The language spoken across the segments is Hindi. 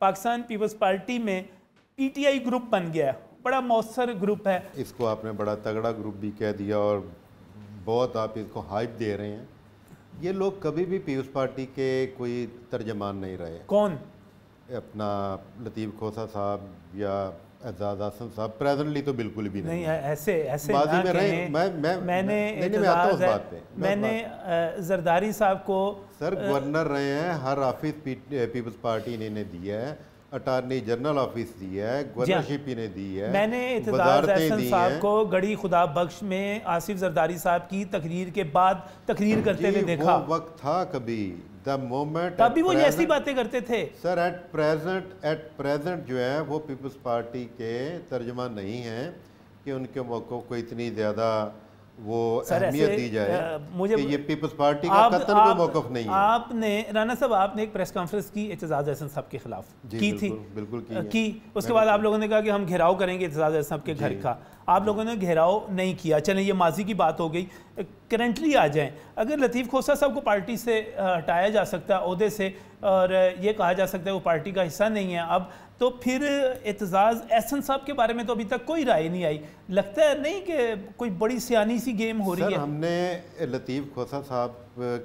पाकिस्तान पीपल्स पार्टी में पीटीआई ग्रुप बन गया, बड़ा मौसर ग्रुप है। इसको आपने बड़ा तगड़ा ग्रुप भी कह दिया और बहुत आप इसको हाइप दे रहे हैं। ये लोग कभी भी पीपल्स पार्टी के कोई तर्जमान नहीं रहे। कौन? अपना लतीफ़ खोसा साहब या एजाज हसन साहब प्रेजेंटली तो बिल्कुल भी नहीं है। ऐसे बाजी में रहे। मैंने जरदारी साहब को सर गवर्नर रहे हैं, हर ऑफिस पीपल्स पार्टी इन्हें दिया है, अटॉर्नी जनरल ऑफिस दिया है, गवर्नरशिप इन्हें दी है। मैंने एतजाज हसन साहब को गढ़ी खुदा बख्श में आसिफ जरदारी साहब की तकरीर के बाद तकरीर करते हुए देखा। वो वक्त था कभी द मोमेंट, तभी वो ऐसी बातें करते थे। सर एट प्रेजेंट जो है वो पीपल्स पार्टी के तर्जमान नहीं हैं कि उनके मौक़ों को इतनी ज़्यादा वो अहमियत दी जाए मुझे कि ये पीपल्स पार्टी का कतई कोई मौक़िफ़ नहीं है। आपने राना साहब आपने एक प्रेस कॉन्फ्रेंस की एतजाज हसन साहब के खिलाफ की थी, बिल्कुल की। उसके बाद आप लोगों ने कहा कि हम घेराव करेंगे एतजाज हसन साहब के घर का। आप लोगों ने घेराव नहीं किया। चलें ये माजी की बात हो गई, करंटली आ जाएं। अगर लतीफ़ खोसा साहब को पार्टी से हटाया जा सकता है ओहदे से और ये कहा जा सकता है वो पार्टी का हिस्सा नहीं है अब, तो फिर एतजाज एहसन साहब के बारे में तो अभी तक कोई राय नहीं आई। लगता है नहीं कि कोई बड़ी सियानी सी गेम हो रही है? हमने लतीफ़ खोसा साहब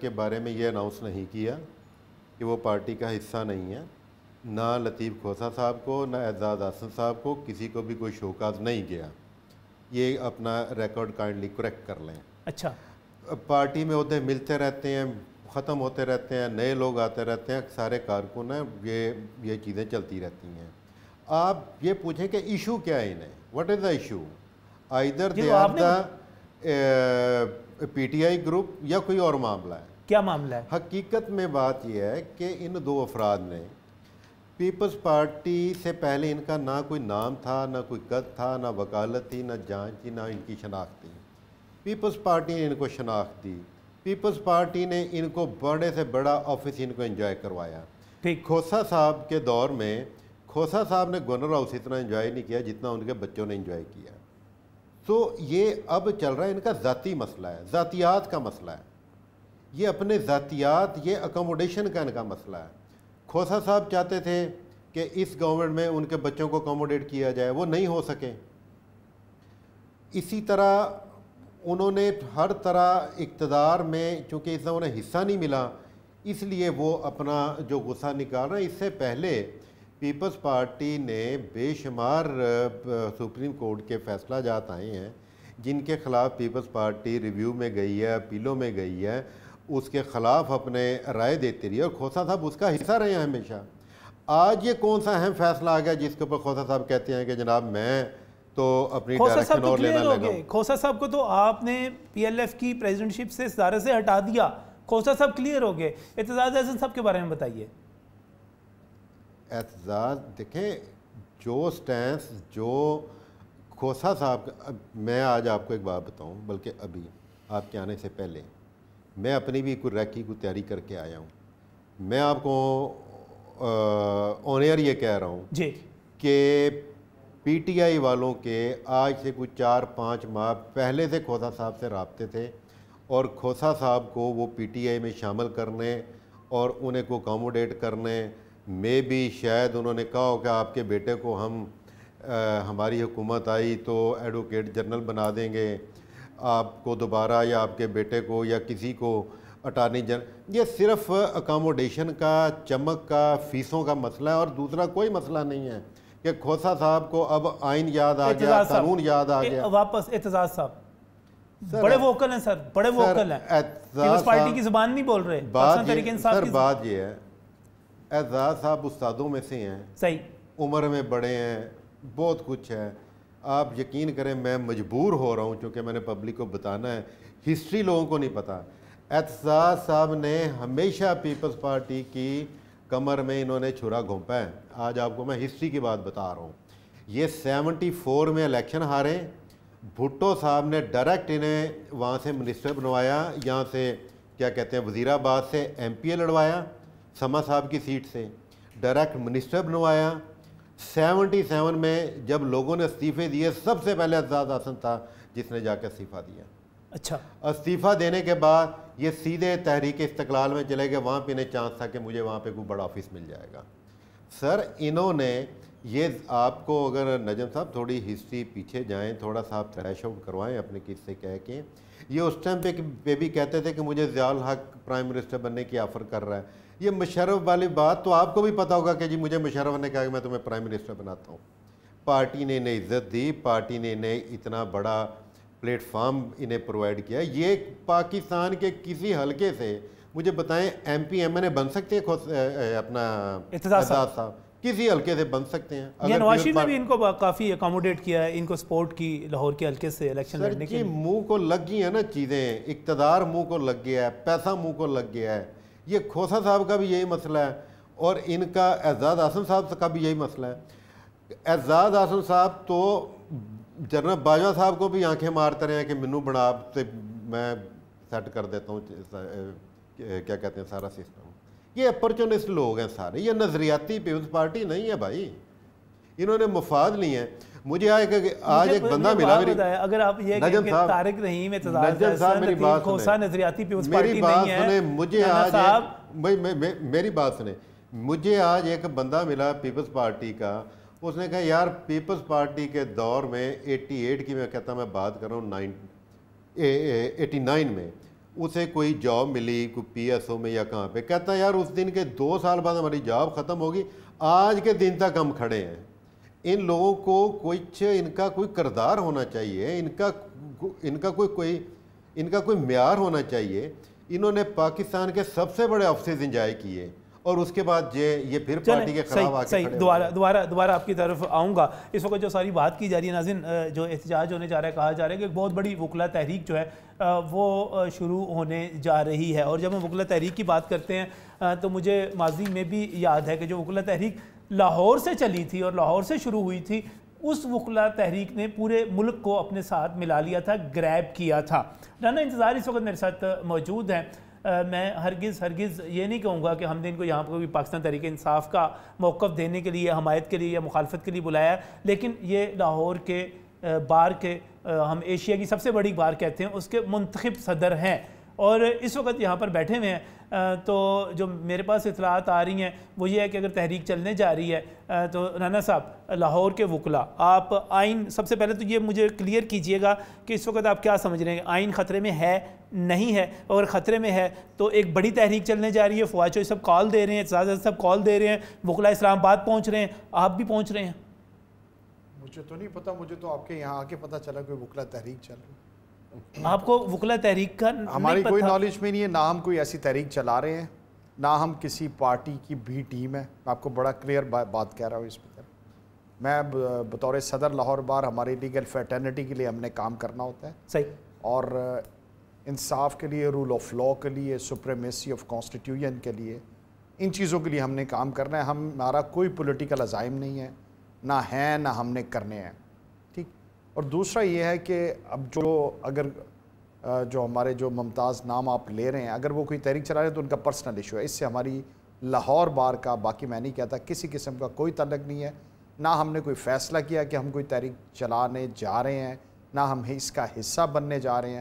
के बारे में ये अनाउंस नहीं किया कि वो पार्टी का हिस्सा नहीं है। ना लतीफ़ खोसा साहब को ना एजाज हसन साहब को किसी को भी कोई शोकाज नहीं गया। ये अपना रिकॉर्ड काइंडली करेक्ट कर लें। अच्छा, पार्टी में ओहदे मिलते रहते हैं, ख़त्म होते रहते हैं, नए लोग आते रहते हैं, सारे कारकुन हैं, ये चीज़ें चलती रहती हैं। आप ये पूछें कि इशू क्या है इन्हें, what is the issue? Either they are the PTI group या कोई और मामला है। क्या मामला है? हकीकत में बात यह है कि इन दो अफराद ने पीपल्स पार्टी से पहले इनका ना कोई नाम था, ना कोई कद था, ना वकालत थी, ना जांच थी, ना इनकी शनाख्त थी। पीपल्स पार्टी ने इनको शनाख्त दी, पीपल्स पार्टी ने इनको बड़े से बड़ा ऑफिस इनको एंजॉय करवाया। ठीक। खोसा साहब के दौर में खोसा साहब ने गवर्नर हाउस इतना एंजॉय नहीं किया जितना उनके बच्चों ने एंजॉय किया। तो ये अब चल रहा है, इनका ज़ाती मसला है, ज़ातियात का मसला है। ये अपने ज़ातियात, ये अकोमोडेशन का इनका मसला है। खोसा साहब चाहते थे कि इस गवर्नमेंट में उनके बच्चों को अकोमोडेट किया जाए, वो नहीं हो सके। इसी तरह उन्होंने हर तरह इक़्तिदार में, चूँकि इसमें उन्हें हिस्सा नहीं मिला, इसलिए वो अपना जो गुस्सा निकाल रहे हैं। इससे पहले पीपल्स पार्टी ने बेशुमार सुप्रीम कोर्ट के फैसला जात आए हैं जिनके ख़िलाफ़ पीपल्स पार्टी रिव्यू में गई है, अपीलों में गई है, उसके ख़िलाफ़ अपने राय देती रही है और खोसा साहब उसका हिस्सा रहे हैं हमेशा। आज ये कौन सा अहम फैसला आ गया जिसके ऊपर खोसा साहब कहते हैं कि जनाब मैं तो अपनी डायरेक्शन और लेना लगा? खोसा साहब को तो आपने पीएलएफ की प्रेसिडेंटशिप से सदारत से हटा दिया, खोसा साहब क्लियर हो गए। एतजाज हसन साहब के बारे में बताइए। एतजाज देखें, जो स्टैंस जो खोसा साहब, मैं आज आपको एक बात बताऊं, बल्कि अभी आपके आने से पहले मैं अपनी भी कोई रैकी को तैयारी करके आया हूं। मैं आपको ऑन एयर ये कह रहा हूं जी कि पीटीआई वालों के आज से कुछ 4-5 माह पहले से खोसा साहब से राब्ते थे और खोसा साहब को वो पीटीआई में शामिल करने और उन्हें को अकोमोडेट करने में भी शायद उन्होंने कहा हो कि आपके बेटे को हम हमारी हुकूमत आई तो एडवोकेट जनरल बना देंगे, आपको दोबारा या आपके बेटे को या किसी को अटॉर्नी जनरल। ये सिर्फ अकोमोडेशन का, चमक का, फीसों का मसला है और दूसरा कोई मसला नहीं है कि खोसा साहब को अब आइन याद आ गया, कानून याद आ गया। वापस एतजाज साहब बड़े वोकल हैं सर, बड़े वोकल हैं, पीपल्स पार्टी की जुबान नहीं बोल रहे। बात ये है, एतजाज साहब उस्तादों में से हैं, सही उम्र में बड़े हैं, बहुत कुछ है। आप यकीन करें मैं मजबूर हो रहा हूँ क्योंकि मैंने पब्लिक को बताना है, हिस्ट्री लोगों को नहीं पता। एतजाज साहब ने हमेशा पीपल्स पार्टी की कमर में इन्होंने छुरा घोंपा है। आज आपको मैं हिस्ट्री की बात बता रहा हूँ। ये 74 में इलेक्शन हारे, भुट्टो साहब ने डायरेक्ट इन्हें वहाँ से मिनिस्टर बनवाया, यहाँ से क्या कहते हैं वज़ीराबाद से एमपीए लड़वाया, समा साहब की सीट से डायरेक्ट मिनिस्टर बनवाया। 77 में जब लोगों ने इस्तीफ़े दिए, सबसे पहले एतजाज हसन था जिसने जाकर इस्तीफ़ा दिया। अच्छा, इस्तीफ़ा देने के बाद ये सीधे तहरीक इस्तिकलाल में चले गए, वहाँ पे इन्हें चांस था कि मुझे वहाँ पे कोई बड़ा ऑफिस मिल जाएगा। सर इन्होंने ये आपको अगर नजम साहब थोड़ी हिस्ट्री पीछे जाएं, थोड़ा सा आप थ्रैश आउट करवाएं अपने किस्से कह के, ये उस टाइम पे भी कहते थे कि मुझे ज़ियाउल हक प्राइम मिनिस्टर बनने की ऑफ़र कर रहा है। ये मुशर्रफ वाली बात तो आपको भी पता होगा कि जी मुझे मुशर्रफ ने कहा कि मैं तुम्हें प्राइम मिनिस्टर बनाता हूँ। पार्टी ने इन्हें इज़्ज़त दी, पार्टी ने इन्हें इतना बड़ा प्लेटफार्म इन्हें प्रोवाइड किया। ये पाकिस्तान के किसी हलके से मुझे बताएं MP MNA बन सकते हैं अपना एजाज साहब? किसी हल्के से बन सकते हैं। ये नवाज शरीफ ने भी इनको काफ़ी अकोमोडेट किया है, इनको सपोर्ट की लाहौर के हल्के से इलेक्शन लड़ने के लिए। मुंह को लग गई है ना चीज़ें, इक़्तिदार मुंह को लग गया है, पैसा मुंह को लग गया है। ये खोसा साहब का भी यही मसला है और इनका एजाज आसम साहब का भी यही मसला है। एजाज आसम साहब तो जनरल बाजवा साहब को भी आंखें मारते रहे हैं कि मैनू बना से मैं सेट कर देता हूँ, क्या कहते हैं, सारा सिस्टम। ये अपॉर्चुनिस्ट लोग हैं सारे, ये नजरियाती पीपल्स पार्टी नहीं है भाई, इन्होंने मुफाद नहीं है। मुझे आज एक बंदा मिला, मेरी अगर आप ये तारिक रहीम नजम साहब मेरी बात सुने, मेरी बात सुने, मुझे आज मेरी बात सुने, मुझे आज एक बंदा मिला पीपल्स पार्टी का, उसने कहा यार पीपल्स पार्टी के दौर में 88 की मैं कहता मैं बात कर रहा हूँ 89 में उसे कोई जॉब मिली, कोई PSO में या कहाँ पे, कहता यार उस दिन के 2 साल बाद हमारी जॉब ख़त्म होगी, आज के दिन तक हम खड़े हैं। इन लोगों को इनका कोई किरदार होना चाहिए, इनका कोई म्यार होना चाहिए। इन्होंने पाकिस्तान के सबसे बड़े ऑफिस इंजॉय किए और उसके बाद ये फिर पार्टी के खिलाफ आके खड़े। दोबारा आपकी तरफ आऊँगा। इस वक्त जो सारी बात की जा रही है नाज़रीन, जो एहतजाज होने जा रहा है, कहा जा रहा है कि एक बहुत बड़ी वकला तहरीक जो है वो शुरू होने जा रही है। और जब हम वकला तहरीक की बात करते हैं तो मुझे माजी में भी याद है कि जो वकला तहरीक लाहौर से चली थी और लाहौर से शुरू हुई थी, उस वकला तहरीक ने पूरे मुल्क को अपने साथ मिला लिया था, ग्रैब किया था। राना इंतज़ार इस वक्त मेरे साथ मौजूद हैं। मैं हरगिज़ ये नहीं कहूँगा कि हमने इनको यहाँ पर भी पाकिस्तान तहरीक इंसाफ का मौक़िफ़ देने के लिए, हमायत के लिए या मुखालफत के लिए बुलाया, लेकिन ये लाहौर के बार के हम एशिया की सबसे बड़ी बार कहते हैं उसके मुंतखब सदर हैं और इस वक्त यहाँ पर बैठे हुए हैं। तो जो मेरे पास इतलात आ रही हैं वो ये है कि अगर तहरीक चलने जा रही है तो राना साहब, लाहौर के वकला, आप आइन, सबसे पहले तो ये मुझे क्लियर कीजिएगा कि इस वक्त आप क्या समझ रहे हैं, आइन ख़तरे में है नहीं है? और ख़तरे में है तो एक बड़ी तहरीक चलने जा रही है, फवाद चौधरी सब कॉल दे रहे हैं, एजाज सब कॉल दे रहे हैं, वकला इस्लामाबाद पहुँच रहे हैं, आप भी पहुँच रहे हैं। मुझे तो नहीं पता, मुझे तो आपके यहाँ आके पता चला कोई वकला तहरीक चल रही है। आपको वकला तहरीक का हमारी कोई नॉलेज में नहीं है, ना हम कोई ऐसी तहरीक चला रहे हैं, ना हम किसी पार्टी की भी टीम है। मैं आपको बड़ा क्लियर बात कह रहा हूँ इस पर। मैं बतौर सदर लाहौर बार, हमारी लीगल फैटर्निटी के लिए हमने काम करना होता है, सही, और इंसाफ के लिए, रूल ऑफ लॉ के लिए, सुप्रीमेसी ऑफ कॉन्स्टिट्यूशन के लिए, इन चीज़ों के लिए हमने काम करना है। हमारा कोई पॉलिटिकल अज़ाइम नहीं है, ना है ना हमने करने हैं, ठीक। और दूसरा ये है कि अब जो हमारे जो मुमताज़ नाम आप ले रहे हैं, अगर वो कोई तहरीक चला रहे हैं तो उनका पर्सनल इशू है, इससे हमारी लाहौर बार का, बाकी मैं नहीं कहता, किसी किस्म का कोई तल्लुक़ नहीं है। ना हमने कोई फ़ैसला किया कि हम कोई तहरीक चलाने जा रहे हैं, ना हम इसका हिस्सा बनने जा रहे हैं।